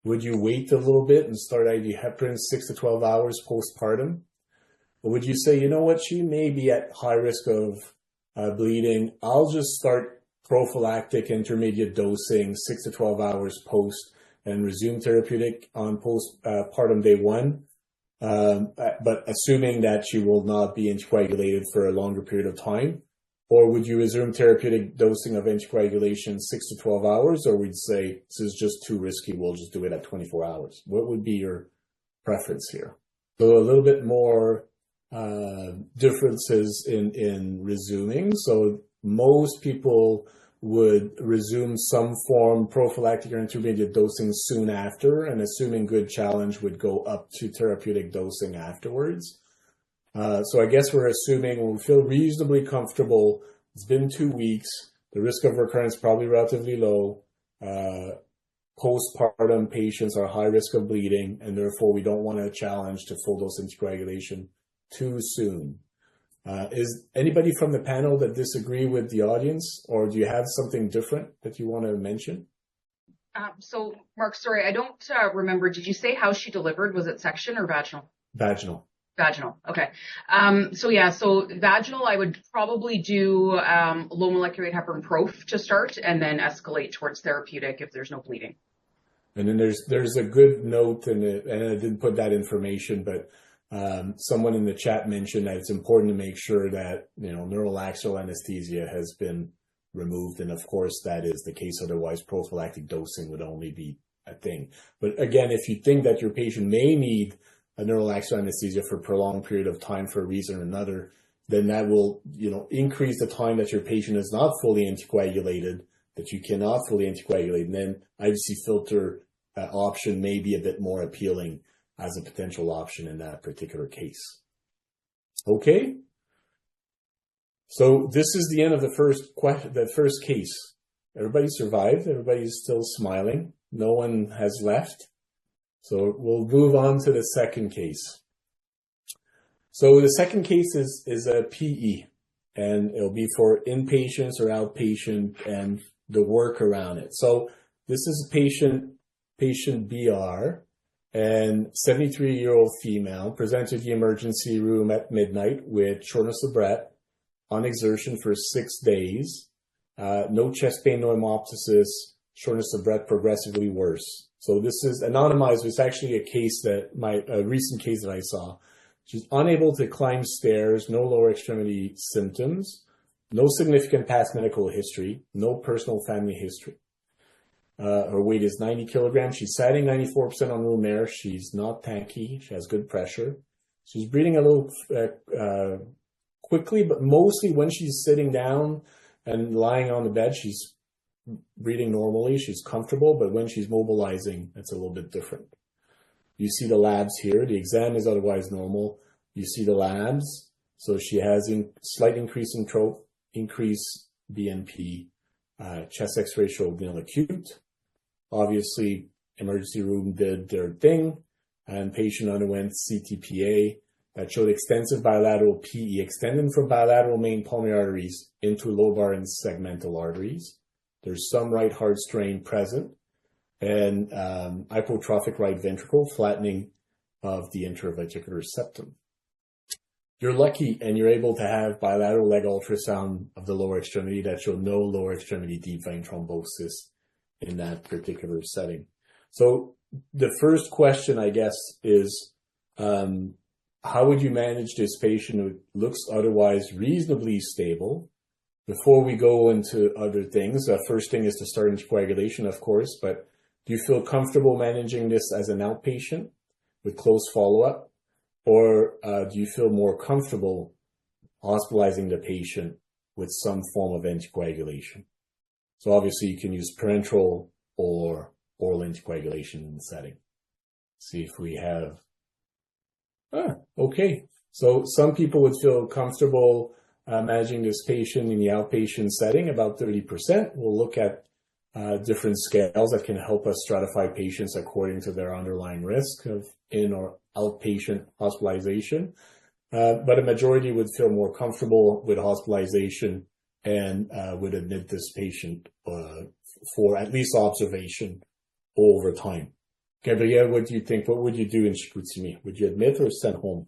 Would you wait a little bit and start IV heparin 6 to 12 hours postpartum? Or would you say, you know what, she may be at high risk of bleeding. I'll just start prophylactic intermediate dosing 6 to 12 hours post and resume therapeutic on postpartum day 1. But assuming that she will not be anticoagulated for a longer period of time. Or would you resume therapeutic dosing of anticoagulation 6 to 12 hours? Or would you say, this is just too risky, we'll just do it at 24 hours? What would be your preference here? So a little bit more differences in resuming. So most people would resume some form prophylactic or intermediate dosing soon after, and assuming good challenge would go up to therapeutic dosing afterwards. So I guess we're assuming when we feel reasonably comfortable, it's been 2 weeks, the risk of recurrence probably relatively low. Postpartum patients are high risk of bleeding, and therefore we don't want to challenge to full dose anticoagulation too soon. Is anybody from the panel that disagree with the audience, or do you have something different that you want to mention? So, Marc, sorry, I don't remember. Did you say how she delivered? Was it section or vaginal? Vaginal. Vaginal. Okay. So vaginal, I would probably do low molecular weight heparin prof to start, and then escalate towards therapeutic if there's no bleeding. And then there's a good note in it, and I didn't put that information, but someone in the chat mentioned that it's important to make sure that, neural axial anesthesia has been removed. And of course, that is the case. Otherwise, prophylactic dosing would only be a thing. But again, if you think that your patient may need a neural axial anesthesia for a prolonged period of time for a reason or another, then that will, increase the time that your patient is not fully anticoagulated, that you cannot fully anticoagulate. And then IVC filter option may be a bit more appealing as a potential option in that particular case. Okay. So this is the end of the first case. Everybody survived. Everybody's still smiling. No one has left. So we'll move on to the second case. So the second case is a PE, and it'll be for inpatients or outpatient and the work around it. So this is a patient BR, and 73-year-old female presented to the emergency room at midnight with shortness of breath on exertion for 6 days, no chest pain, no hemoptysis, shortness of breath progressively worse. So this is anonymized. It's actually a recent case that I saw. She's unable to climb stairs, no lower extremity symptoms, no significant past medical history, no personal family history. Her weight is 90 kilograms. She's sitting 94% on room air. She's not tanky. She has good pressure. She's breathing a little quickly, but mostly when she's sitting down and lying on the bed, she's breathing normally. She's comfortable, but when she's mobilizing, it's a little bit different. You see the labs here. The exam is otherwise normal. You see the labs. So she has slight increase in throat, increase BNP, chest X-ray showed nil acute. Obviously, emergency room did their thing, and patient underwent CTPA that showed extensive bilateral PE extending from bilateral main pulmonary arteries into lobar and segmental arteries. There's some right heart strain present, and hypotrophic right ventricle, flattening of the intravesicular septum. You're lucky and you're able to have bilateral leg ultrasound of the lower extremity that showed no lower extremity deep vein thrombosis in that particular setting. So the first question, I guess, is how would you manage this patient who looks otherwise reasonably stable? Before we go into other things, the first thing is to start anticoagulation, of course, but do you feel comfortable managing this as an outpatient with close follow-up? Or do you feel more comfortable hospitalizing the patient with some form of anticoagulation? So obviously you can use parenteral or oral anticoagulation in the setting. See if we have... okay. So some people would feel comfortable managing this patient in the outpatient setting, about 30%. We'll look at different scales that can help us stratify patients according to their underlying risk of in or outpatient hospitalization. But a majority would feel more comfortable with hospitalization and would admit this patient for at least observation over time. Gabriel, what do you think? What would you do in Chicoutimi? Would you admit or send home?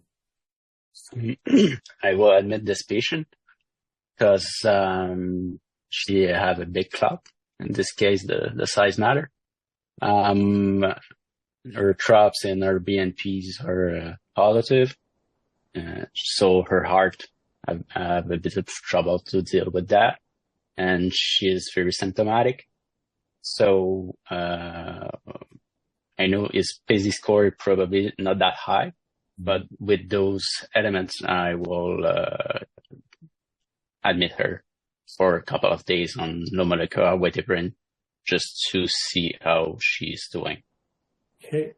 I will admit this patient because she have a big clot. In this case, the size matter. Her TROPs and her BNPs are positive. So her heart have a bit of trouble to deal with that. And she is very symptomatic. So, I know his PASI score probably not that high, but with those elements, I will, admit her for a couple of days on low molecular weight heparin just to see how she's doing. Okay.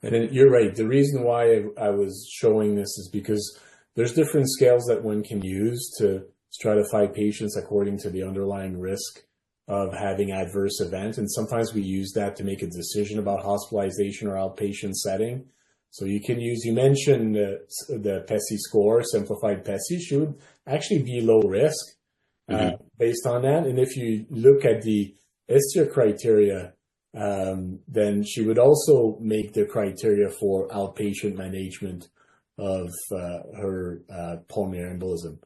And then you're right. The reason why I was showing this is because there's different scales that one can use to stratify patients according to the underlying risk of having adverse event. And sometimes we use that to make a decision about hospitalization or outpatient setting. So you can use, you mentioned the PESI score, simplified PESI, should actually be low risk based on that. And if you look at the STR criteria, then she would also make the criteria for outpatient management of her pulmonary embolism.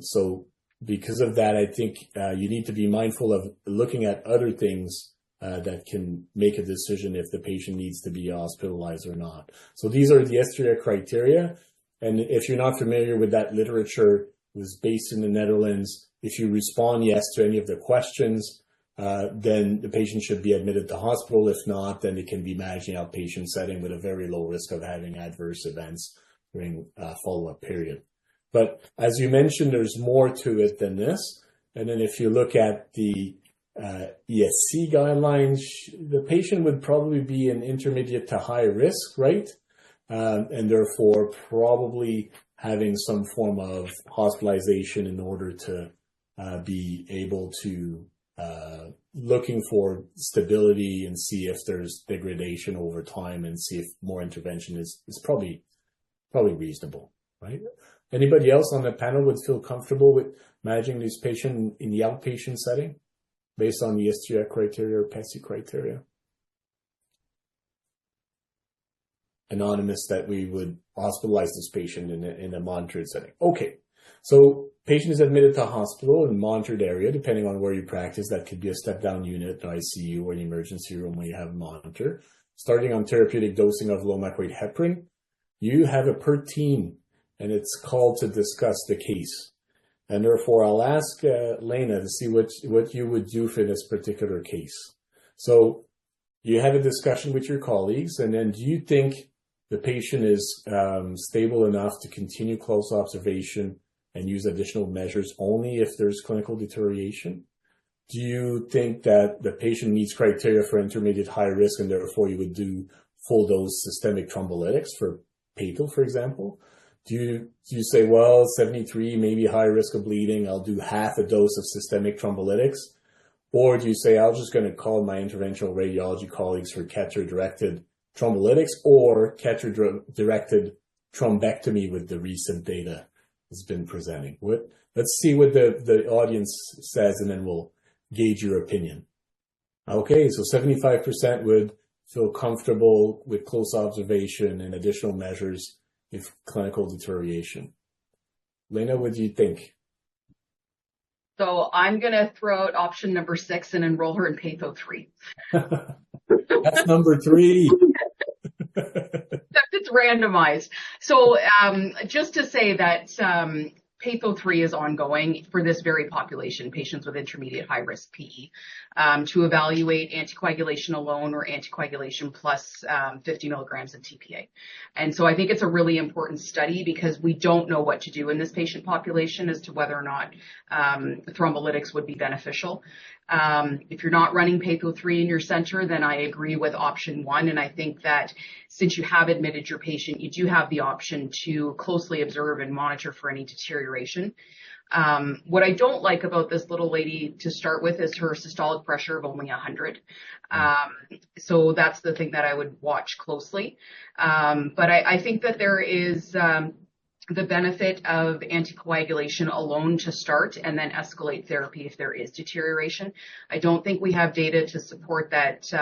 So because of that, I think you need to be mindful of looking at other things that can make a decision if the patient needs to be hospitalized or not. So these are the STR criteria. And if you're not familiar with that literature, it was based in the Netherlands. If you respond yes to any of the questions, then the patient should be admitted to hospital. If not, then it can be managed in outpatient setting with a very low risk of having adverse events during a follow-up period. But as you mentioned, there's more to it than this. And then if you look at the ESC guidelines, the patient would probably be an intermediate to high risk, right? And therefore probably having some form of hospitalization in order to be able to looking for stability and see if there's degradation over time and see if more intervention is probably reasonable, right? Anybody else on the panel would feel comfortable with managing this patient in the outpatient setting based on the STR criteria or PESI criteria? Anonymous, that we would hospitalize this patient in a monitored setting. Okay, so patient is admitted to hospital in monitored area, depending on where you practice. That could be a step-down unit, an ICU, or an emergency room where you have a monitor. Starting on therapeutic dosing of low molecular weight heparin, you have a PERT team, and it's called to discuss the case. And therefore, I'll ask Lana to see what you would do for this particular case. So you have a discussion with your colleagues, and then do you think the patient is stable enough to continue close observation and use additional measures only if there's clinical deterioration? Do you think that the patient meets criteria for intermediate high risk and therefore you would do full dose systemic thrombolytics for PATO, for example? Do you say, well, 73, maybe high risk of bleeding, I'll do half a dose of systemic thrombolytics? Or do you say, I'm just going to call my interventional radiology colleagues for catheter-directed thrombolytics or catheter-directed thrombectomy with the recent data that's been presenting? Let's see what the audience says, and then we'll gauge your opinion. Okay, so 75% would feel comfortable with close observation and additional measures if clinical deterioration. Lana, what do you think? So I'm going to throw out option number 6 and enroll her in PATO 3. That's number 3. It's randomized. So just to say that PATO 3 is ongoing for this very population, patients with intermediate high risk PE, to evaluate anticoagulation alone or anticoagulation plus 50 milligrams of TPA. And so I think it's a really important study because we don't know what to do in this patient population as to whether or not thrombolytics would be beneficial. If you're not running PATO 3 in your center, then I agree with option 1. And I think that since you have admitted your patient, you do have the option to closely observe and monitor for any deterioration. What I don't like about this little lady to start with is her systolic pressure of only 100. So that's the thing that I would watch closely. But I think that there is the benefit of anticoagulation alone to start and then escalate therapy if there is deterioration. I don't think we have data to support that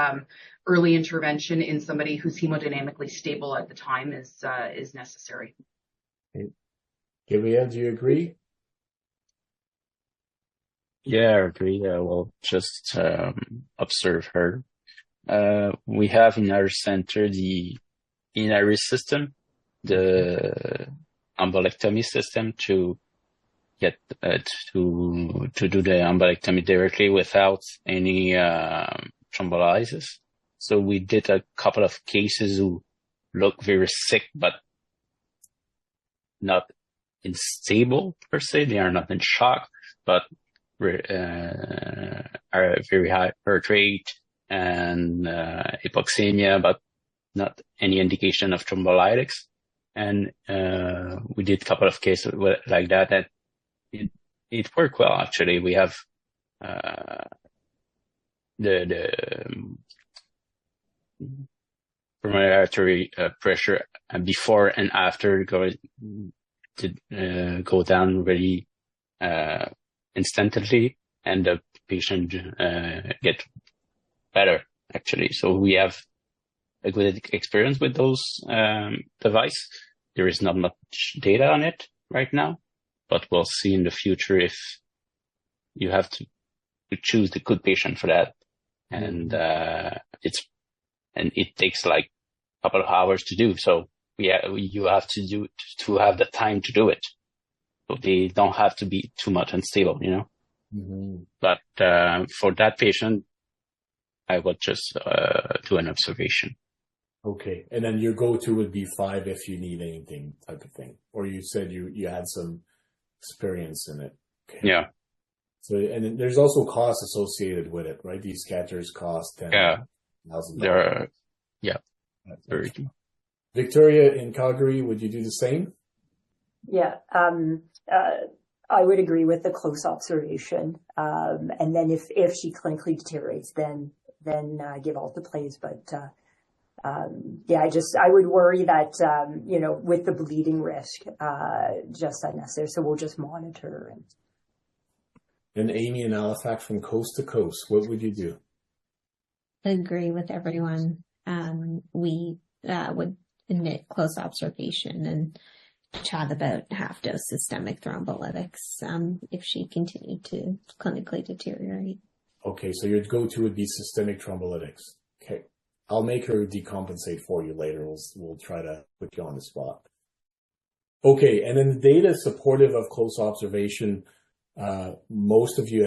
early intervention in somebody who's hemodynamically stable at the time is necessary. Okay. Gabriel, do you agree? Yeah, I agree. We'll just observe her. We have in our center the in-iris system, the embolectomy system to get to do the embolectomy directly without any thrombolysis. So we did a couple of cases who look very sick but not unstable per se. They are not in shock, but are very high heart rate and hypoxemia, but not any indication of thrombolytics. And we did a couple of cases like that, and it worked well, actually. We have the pulmonary artery pressure before and after go down really instantly, and the patient get better actually. So we have a good experience with those device. There is not much data on it right now, but we'll see in the future if you have to choose the good patient for that. And it takes like a couple of hours to do. So you have to have the time to do it. So they don't have to be too much unstable, you know. Mm-hmm. But for that patient, I would just do an observation. Okay. And then your go-to would be 5 if you need anything type of thing. Or you said you had some experience in it. Okay. Yeah. So, and then there's also costs associated with it, right? These catheters cost $10,000. Yeah. Very true. Victoria in Calgary, would you do the same? Yeah. I would agree with the close observation. And then if she clinically deteriorates, then give all the plays. But I would worry that, with the bleeding risk, just unnecessary. So we'll just monitor. And Amye in Halifax, from coast to coast, what would you do? I agree with everyone. We would admit close observation and chat about half-dose systemic thrombolytics if she continued to clinically deteriorate. Okay, so your go-to would be systemic thrombolytics. Okay. I'll make her decompensate for you later. We'll try to put you on the spot. Okay, and then the data supportive of close observation. Most of you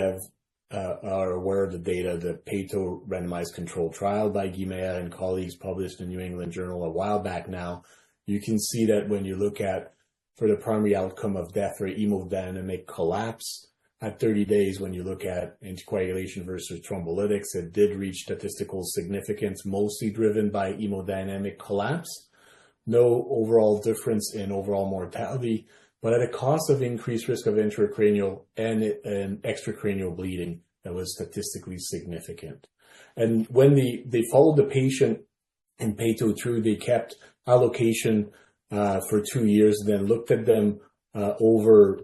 are aware of the data, the PATO randomized controlled trial by Guimea and colleagues published in New England Journal a while back now. You can see that when you look at, for the primary outcome of death or hemodynamic collapse at 30 days, when you look at anticoagulation versus thrombolytics, it did reach statistical significance, mostly driven by hemodynamic collapse. No overall difference in overall mortality, but at a cost of increased risk of intracranial and extracranial bleeding that was statistically significant. And when they followed the patient in PATO through, they kept allocation for 2 years, then looked at them over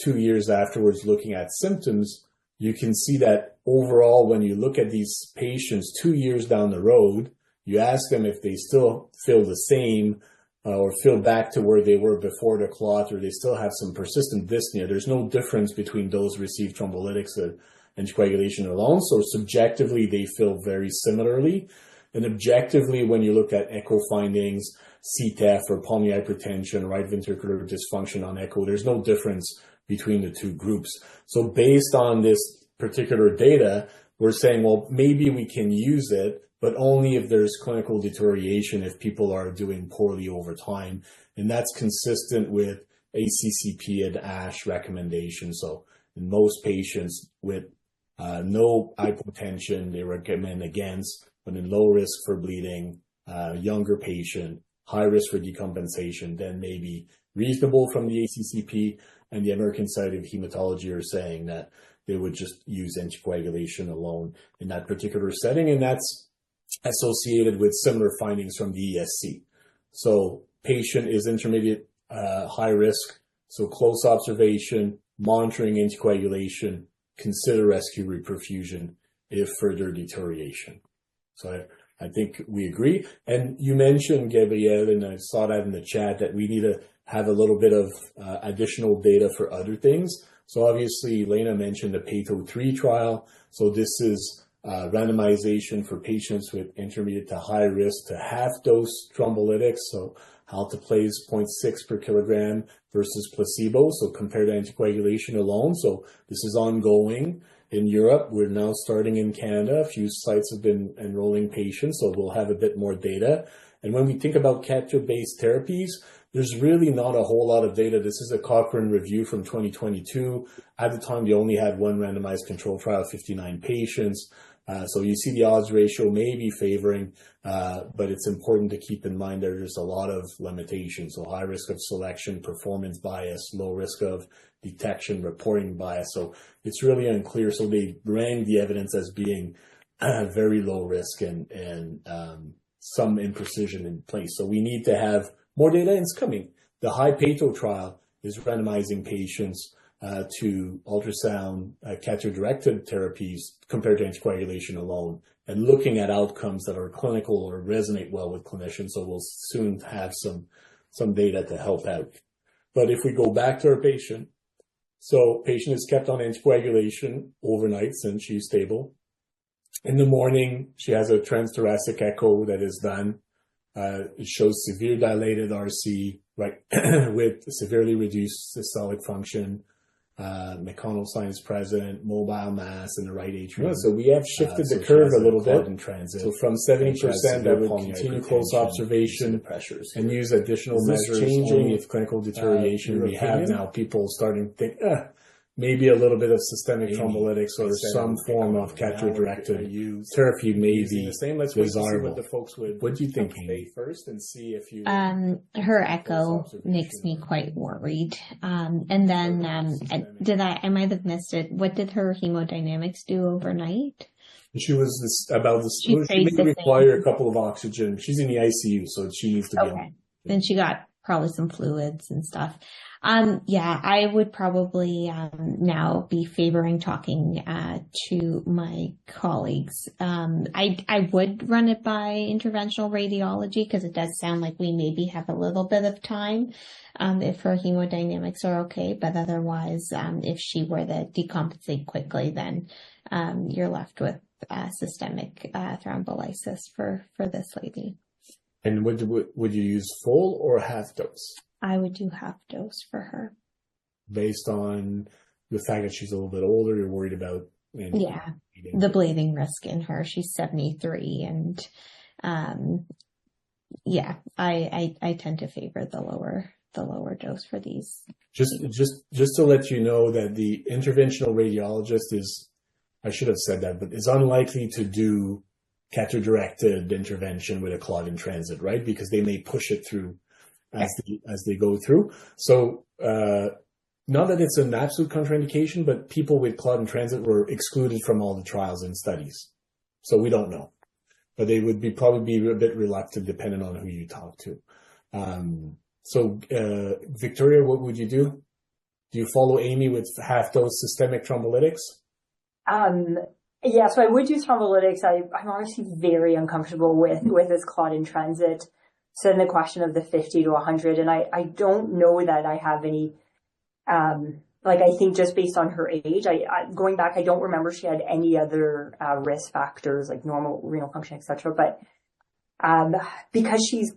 2 years afterwards, looking at symptoms. You can see that overall, when you look at these patients 2 years down the road, you ask them if they still feel the same or feel back to where they were before the clot, or they still have some persistent dyspnea. There's no difference between those who receive thrombolytics and anticoagulation alone. So subjectively, they feel very similarly. And objectively, when you look at echo findings, CTEPH or pulmonary hypertension, right ventricular dysfunction on echo, there's no difference between the two groups. So based on this particular data, we're saying, well, maybe we can use it, but only if there's clinical deterioration, if people are doing poorly over time. And that's consistent with ACCP and ASH recommendations. So in most patients with no hypotension, they recommend against, but in low risk for bleeding, younger patient, high risk for decompensation, then maybe reasonable from the ACCP. And the American Society of Hematology are saying that they would just use anticoagulation alone in that particular setting. And that's associated with similar findings from the ESC. So patient is intermediate high risk. So close observation, monitoring anticoagulation, consider rescue reperfusion if further deterioration. So I think we agree. And you mentioned, Gabriel, and I saw that in the chat, that we need to have a little bit of additional data for other things. So obviously, Lana mentioned the PATO 3 trial. So this is randomization for patients with intermediate to high risk to half-dose thrombolytics. So alteplase 0.6 per kilogram versus placebo. So compared to anticoagulation alone. So this is ongoing in Europe. We're now starting in Canada. A few sites have been enrolling patients, so we'll have a bit more data. And when we think about catheter-based therapies, there's really not a whole lot of data. This is a Cochrane review from 2022. At the time, they only had one randomized control trial, 59 patients. So you see the odds ratio may be favoring, but it's important to keep in mind there's a lot of limitations. So high risk of selection, performance bias, low risk of detection, reporting bias. So it's really unclear. So they rank the evidence as being very low risk and some imprecision in place. So we need to have more data, and it's coming. The HI-PATO trial is randomizing patients to ultrasound catheter-directed therapies compared to anticoagulation alone, and looking at outcomes that are clinical or resonate well with clinicians. So we'll soon have some data to help out. But if we go back to our patient, so patient is kept on anticoagulation overnight since she's stable. In the morning, she has a transthoracic echo that is done. It shows severe dilated RC, right, with severely reduced systolic function, McConnell signs present, mobile mass in the right atrium. So we have shifted the curve a little bit. In transit. So from 70%, that would continue close observation and use additional measures. Changing if clinical deterioration. We have now people starting to think, maybe a little bit of systemic thrombolytics or some form of catheter-directed therapy may be desirable. What do you think, Amy? First, and see if you. Her echo makes me quite worried. And then, I might have missed it. What did her hemodynamics do overnight? She was about this. She may require a couple of oxygen. She's in the ICU, so she needs to be. Okay. Then she got probably some fluids and stuff. I would probably now be favoring talking to my colleagues. I would run it by interventional radiology because it does sound like we maybe have a little bit of time if her hemodynamics are okay. But otherwise, if she were to decompensate quickly, then you're left with systemic thrombolysis for this lady. And would you use full or half dose? I would do half dose for her. Based on the fact that she's a little bit older, you're worried about the bleeding risk in her. She's 73, and I tend to favor the lower dose for these. Just to let you know that the interventional radiologist is, I should have said that, but is unlikely to do catheter-directed intervention with a clot in transit, right? Because they may push it through as they go through. So not that it's an absolute contraindication, but people with clot in transit were excluded from all the trials and studies. So we don't know. But they would probably be a bit reluctant depending on who you talk to. So Victoria, what would you do? Do you follow Amy with half-dose systemic thrombolytics? So I would do thrombolytics. I'm honestly very uncomfortable with this clot in transit. So then the question of the 50 to 100, and I don't know that I have any, I think just based on her age, going back, I don't remember she had any other risk factors like normal renal function, etc. But because she's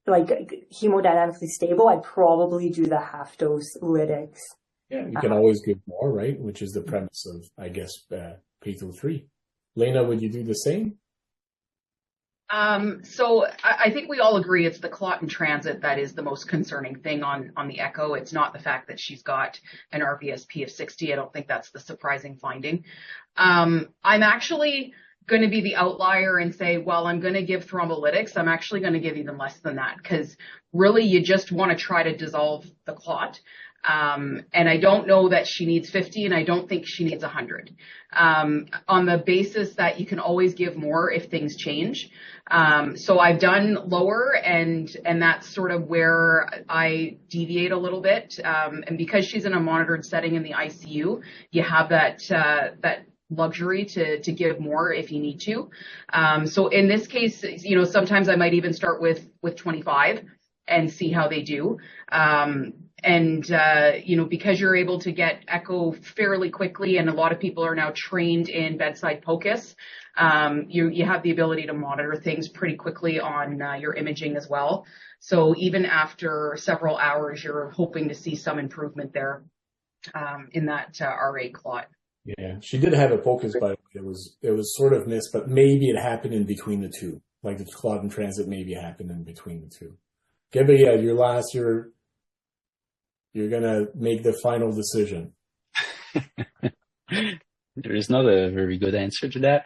hemodynamically stable, I'd probably do the half dose lytics. Yeah, you can always give more, right? Which is the premise of, I guess, PATO 3. Lena, would you do the same? So I think we all agree it's the clot in transit that is the most concerning thing on the echo. It's not the fact that she's got an RVSP of 60. I don't think that's the surprising finding. I'm actually going to be the outlier and say, well, I'm going to give thrombolytics. I'm actually going to give even less than that because really you just want to try to dissolve the clot. And I don't know that she needs 50 and I don't think she needs 100. On the basis that you can always give more if things change. So I've done lower and that's sort of where I deviate a little bit. And because she's in a monitored setting in the ICU, you have that luxury to give more if you need to. So in this case, sometimes I might even start with 25 and see how they do. Because you're able to get echo fairly quickly and a lot of people are now trained in bedside POCUS, you have the ability to monitor things pretty quickly on your imaging as well. So even after several hours, you're hoping to see some improvement there in that RA clot. Yeah, she did have a POCUS, but it was sort of missed, but maybe it happened in between the two. Like the clot in transit maybe happened in between the two. Okay, but yeah, you're going to make the final decision. There is not a very good answer to that.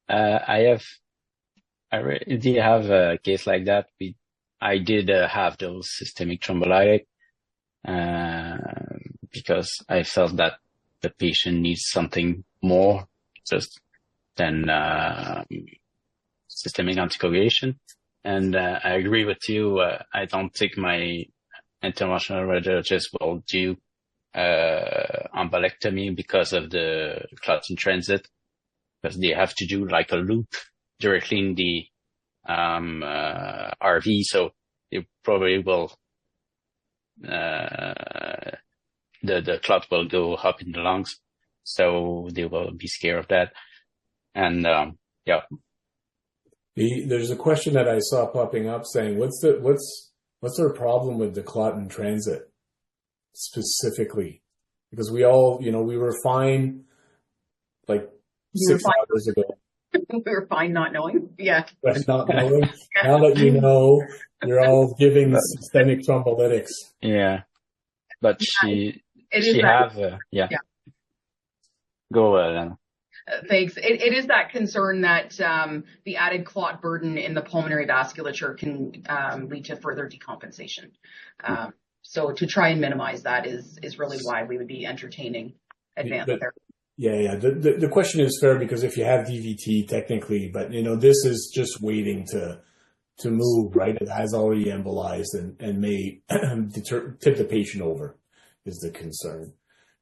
I did have a case like that. I did have those systemic thrombolytic because I felt that the patient needs something more just than systemic anticoagulation. And I agree with you. I don't think my interventional radiologist will do embolectomy because of the clots in transit, because they have to do like a loop directly in the RV. So they probably will, the clot will go up in the lungs. So they will be scared of that. And, yeah. There's a question that I saw popping up saying, what's their problem with the clot in transit specifically? Because we all, we were fine like 6 hours ago. We were fine not knowing. Yeah. But not knowing. Yeah. Now that you know, you're all giving the systemic thrombolytics. Yeah. But she yeah. Go Lana. Thanks. It is that concern that the added clot burden in the pulmonary vasculature can lead to further decompensation. So to try and minimize that is really why we would be entertaining advanced therapy. Yeah. The question is fair because if you have DVT technically, but this is just waiting to move, right? It has already embolized and may tip the patient over is the concern.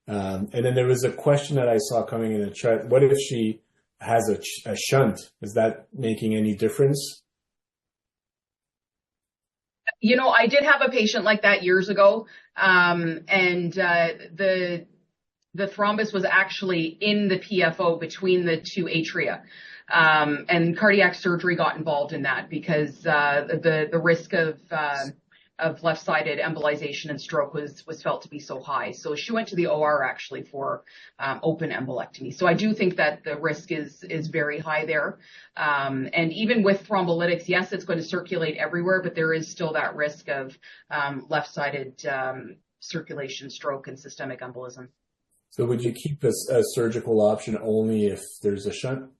And then there was a question that I saw coming in the chat. What if she has a shunt? Is that making any difference? I did have a patient like that years ago. And the thrombus was actually in the PFO between the two atria. And cardiac surgery got involved in that because the risk of left-sided embolization and stroke was felt to be so high. So she went to the OR actually for open embolectomy. So I do think that the risk is very high there. And even with thrombolytics, yes, it's going to circulate everywhere, but there is still that risk of left-sided circulation, stroke, and systemic embolism. So would you keep a surgical option only if there's a shunt?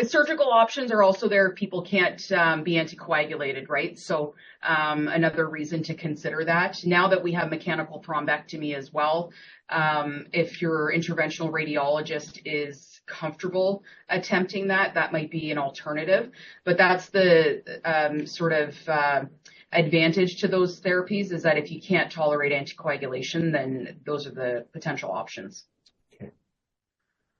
Surgical options are also there if people can't be anticoagulated, right? So another reason to consider that. Now that we have mechanical thrombectomy as well, if your interventional radiologist is comfortable attempting that might be an alternative. But that's the sort of advantage to those therapies is that if you can't tolerate anticoagulation, then those are the potential options.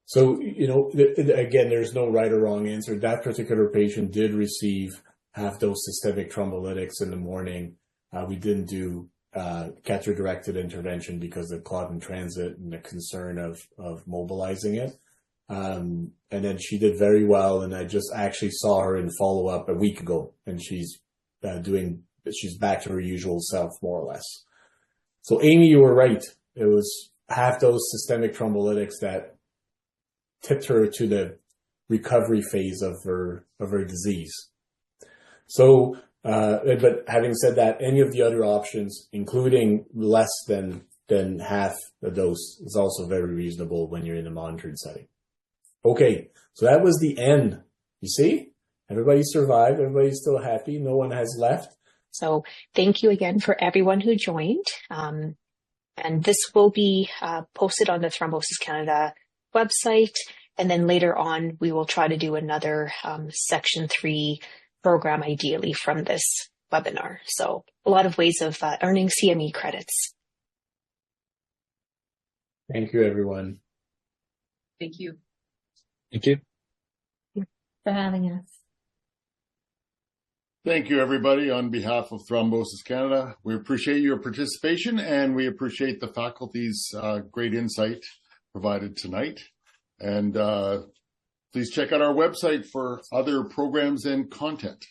So, again, there's no right or wrong answer. That particular patient did receive half-dose systemic thrombolytics in the morning. We didn't do catheter-directed intervention because of clot in transit and the concern of mobilizing it. And then she did very well, and I just actually saw her in follow-up a week ago, and she's back to her usual self, more or less. So, Amy, you were right. It was half-dose systemic thrombolytics that tipped her to the recovery phase of her disease. So, but having said that, any of the other options, including less than half a dose, is also very reasonable when you're in a monitored setting. Okay, so that was the end. You see, everybody survived. Everybody's still happy. No one has left. So thank you again for everyone who joined. And this will be posted on the Thrombosis Canada website. And then later on, we will try to do another Section 3 program, ideally, from this webinar. So a lot of ways of earning CME credits. Thank you, everyone. Thank you. Thank you. Thank you for having us. Thank you, everybody. On behalf of Thrombosis Canada, we appreciate your participation and we appreciate the faculty's great insight provided tonight. And please check out our website for other programs and content.